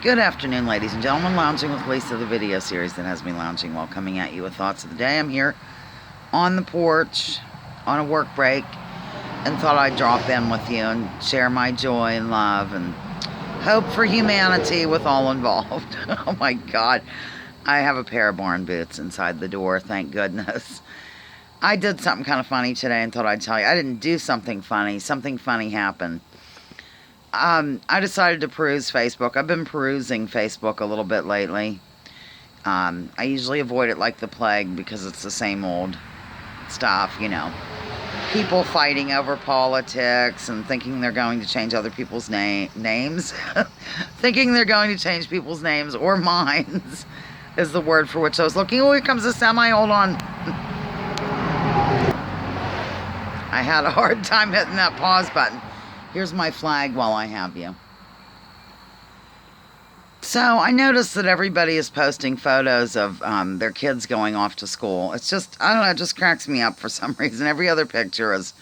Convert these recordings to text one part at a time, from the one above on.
Good afternoon, ladies and gentlemen. Lounging with Lisa, the video series that has me lounging while coming at you with thoughts of the day. I'm here on the porch on a work break and thought I'd drop in with you and share my joy and love and hope for humanity with all involved. Oh my God. I have a pair of barn boots inside the door, thank goodness. I did something kind of funny today and thought I'd tell you. I didn't do something funny. Something funny happened. I decided to peruse Facebook. I've been perusing Facebook a little bit lately. I usually avoid it like the plague because it's the same old stuff, you know. People fighting over politics and thinking they're going to change other people's names. Thinking they're going to change people's names or minds is the word for which I was looking. Oh, here comes a semi. Hold on. I had a hard time hitting that pause button. Here's my flag while I have you. So I noticed that everybody is posting photos of their kids going off to school. It's just, I don't know, it just cracks me up for some reason. Every other picture is,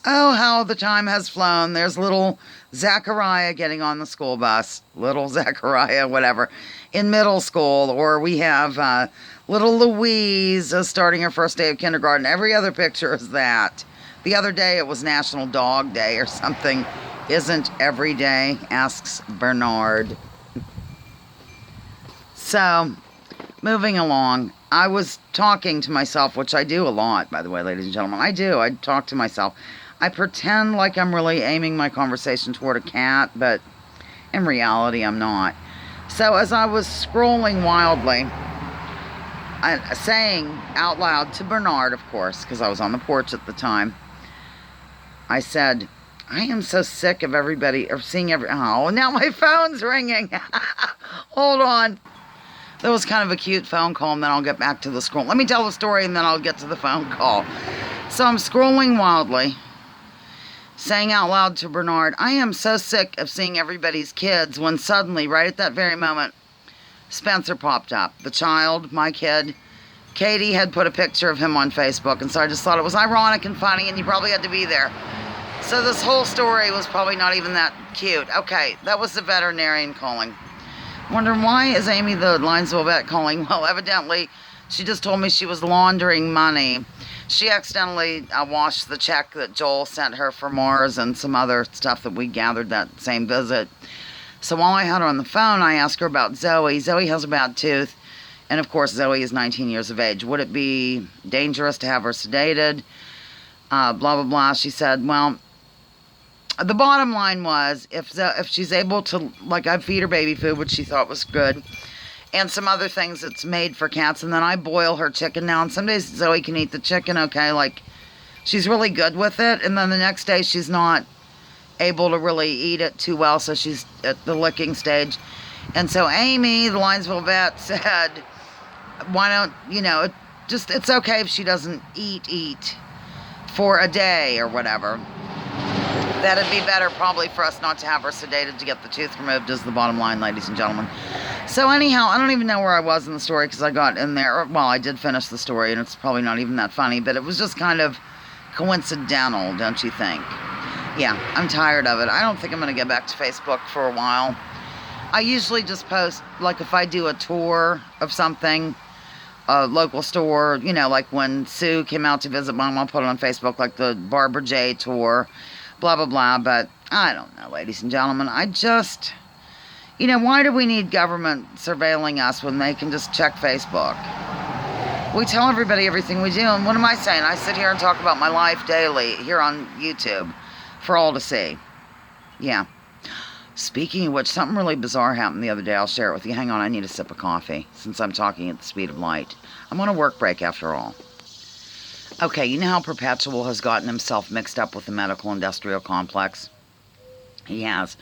oh, how the time has flown. There's little Zachariah getting on the school bus. Little Zachariah, whatever, in middle school. Or we have little Louise starting her first day of kindergarten. Every other picture is that. The other day it was National Dog Day or something. Isn't every day? Asks Bernard. So, moving along, I was talking to myself, which I do a lot, by the way, ladies and gentlemen. I do. I talk to myself. I pretend like I'm really aiming my conversation toward a cat, but in reality, I'm not. So, as I was scrolling wildly, saying out loud to Bernard, of course, because I was on the porch at the time, I said, I am so sick of everybody, or seeing oh, now my phone's ringing. Hold on. That was kind of a cute phone call, and then I'll get back to the scroll. Let me tell the story, and then I'll get to the phone call. So I'm scrolling wildly, saying out loud to Bernard, I am so sick of seeing everybody's kids, when suddenly, right at that very moment, Spencer popped up. The child, my kid. Katie had put a picture of him on Facebook, and so I just thought it was ironic and funny, and he probably had to be there. So this whole story was probably not even that cute. Okay, that was the veterinarian calling. Wondering, why is Amy the Linesville vet calling? Well, evidently, she just told me she was laundering money. She accidentally washed the check that Joel sent her for Mars and some other stuff that we gathered that same visit. So while I had her on the phone, I asked her about Zoe. Zoe has a bad tooth. And of course, Zoe is 19 years of age. Would it be dangerous to have her sedated? Blah, blah, blah. She said, well, the bottom line was, if she's able to, like, I feed her baby food, which she thought was good, and some other things that's made for cats, and then I boil her chicken now, and some days Zoe can eat the chicken, okay, like, she's really good with it, and then the next day she's not able to really eat it too well, so she's at the licking stage. And so Amy, the Linesville vet, said, why don't, you know, it's okay if she doesn't eat for a day or whatever. That'd be better probably for us not to have her sedated to get the tooth removed, is the bottom line, ladies and gentlemen. So anyhow, I don't even know where I was in the story because I got in there. Well, I did finish the story, and it's probably not even that funny, but it was just kind of coincidental, don't you think? Yeah, I'm tired of it. I don't think I'm going to get back to Facebook for a while. I usually just post, like if I do a tour of something, a local store, you know, like when Sue came out to visit Mom, I'll put it on Facebook, like the Barbara J tour, blah, blah, blah. But I don't know, ladies and gentlemen. I just, you know, why do we need government surveilling us when they can just check Facebook? We tell everybody everything we do, and what am I saying? I sit here and talk about my life daily here on YouTube for all to see. Yeah. Speaking of which, something really bizarre happened the other day. I'll share it with you. Hang on, I need a sip of coffee since I'm talking at the speed of light. I'm on a work break after all. Okay, you know how Perpetual has gotten himself mixed up with the medical industrial complex? He has.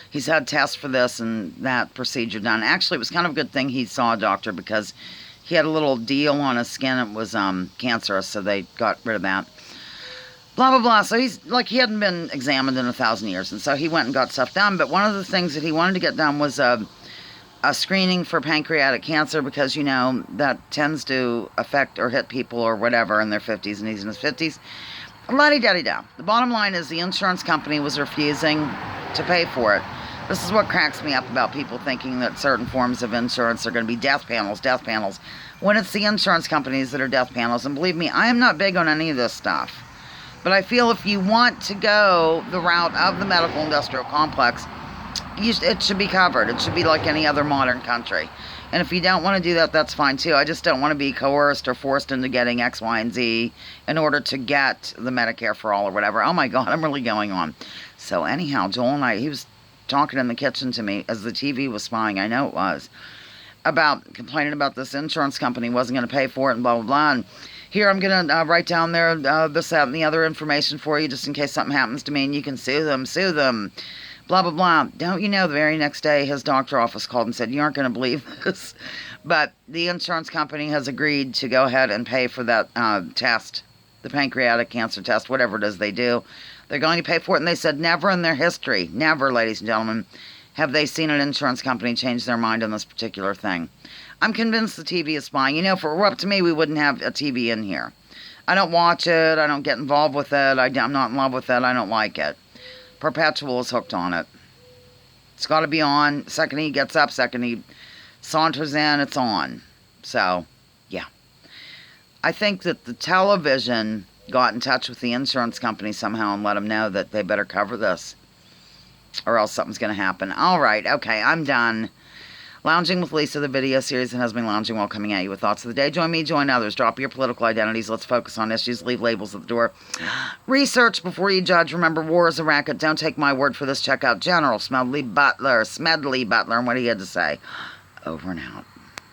He's had tests for this and that procedure done. Actually, it was kind of a good thing he saw a doctor because he had a little deal on his skin. It was cancerous, so they got rid of that. Blah, blah, blah. So he's, like, he hadn't been examined in 1,000 years, and so he went and got stuff done. But one of the things that he wanted to get done was a screening for pancreatic cancer because, you know, that tends to affect or hit people or whatever in their 50s, and he's in his 50s. La-di-da-di-da. The bottom line is the insurance company was refusing to pay for it. This is what cracks me up about people thinking that certain forms of insurance are going to be death panels, when it's the insurance companies that are death panels. And believe me, I am not big on any of this stuff. But I feel if you want to go the route of the medical industrial complex, it should be covered. It should be like any other modern country. And if you don't want to do that, that's fine too. I just don't want to be coerced or forced into getting X, Y, and Z in order to get the Medicare for all or whatever. Oh my God, I'm really going on. So anyhow, Joel and he was talking in the kitchen to me as the TV was spying, I know it was, about complaining about this insurance company wasn't going to pay for it and blah, blah, blah. And here, I'm going to write down there this, that, and the other information for you just in case something happens to me and you can sue them, blah, blah, blah. Don't you know, the very next day, his doctor office called and said, you aren't going to believe this, but the insurance company has agreed to go ahead and pay for that test, the pancreatic cancer test, whatever it is they do. They're going to pay for it, and they said never in their history, never, ladies and gentlemen, have they seen an insurance company change their mind on this particular thing. I'm convinced the TV is spying. You know, if it were up to me, we wouldn't have a TV in here. I don't watch it. I don't get involved with it. I'm not in love with it. I don't like it. Perpetual is hooked on it. It's got to be on. Second he gets up, second he saunters in, it's on. So, yeah. I think that the television got in touch with the insurance company somehow and let them know that they better cover this, or else something's going to happen. All right, okay, I'm done. Lounging with Lisa, the video series that has been lounging while coming at you with thoughts of the day. Join me, join others. Drop your political identities. Let's focus on issues. Leave labels at the door. Research before you judge. Remember, war is a racket. Don't take my word for this. Check out General Smedley Butler, and what he had to say. Over and out.